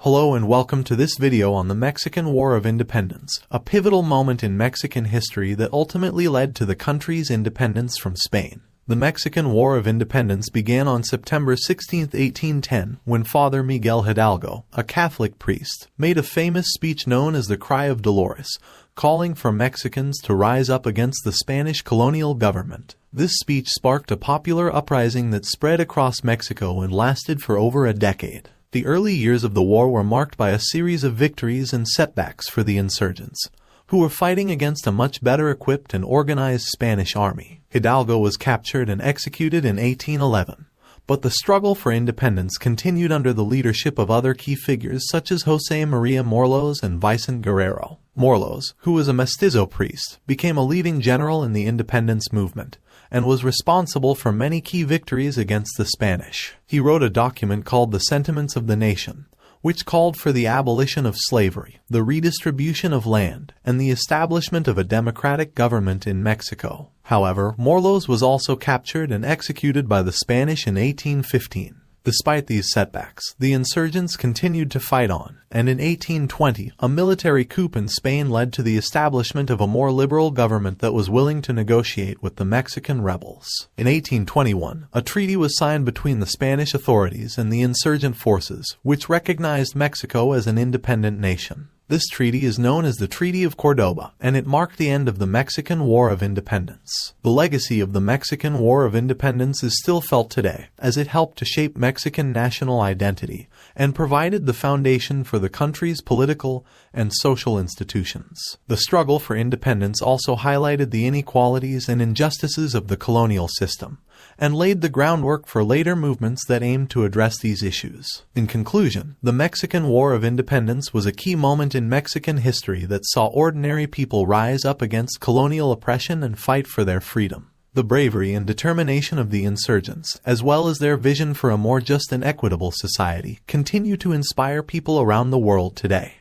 Hello and welcome to this video on the Mexican War of Independence, a pivotal moment in Mexican history that ultimately led to the country's independence from Spain. The Mexican War of Independence began on September 16, 1810, when Father Miguel Hidalgo, a Catholic priest, made a famous speech known as the Cry of Dolores, calling for Mexicans to rise up against the Spanish colonial government. This speech sparked a popular uprising that spread across Mexico and lasted for over a decade. The early years of the war were marked by a series of victories and setbacks for the insurgents, who were fighting against a much better equipped and organized Spanish army. Hidalgo was captured and executed in 1811, but the struggle for independence continued under the leadership of other key figures such as José María Morelos and Vicente Guerrero. Morelos, who was a mestizo priest, became a leading general in the independence movement, and was responsible for many key victories against the Spanish. He wrote a document called the Sentiments of the Nation, which called for the abolition of slavery, the redistribution of land, and the establishment of a democratic government in Mexico. However, Morelos was also captured and executed by the Spanish in 1815. Despite these setbacks, the insurgents continued to fight on, and in 1820, a military coup in Spain led to the establishment of a more liberal government that was willing to negotiate with the Mexican rebels. In 1821, a treaty was signed between the Spanish authorities and the insurgent forces, which recognized Mexico as an independent nation. This treaty is known as the Treaty of Cordoba, and it marked the end of the Mexican War of Independence. The legacy of the Mexican War of Independence is still felt today, as it helped to shape Mexican national identity and provided the foundation for the country's political and social institutions. The struggle for independence also highlighted the inequalities and injustices of the colonial system, and laid the groundwork for later movements that aimed to address these issues. In conclusion, the Mexican War of Independence was a key moment in Mexican history that saw ordinary people rise up against colonial oppression and fight for their freedom. The bravery and determination of the insurgents, as well as their vision for a more just and equitable society, continue to inspire people around the world today.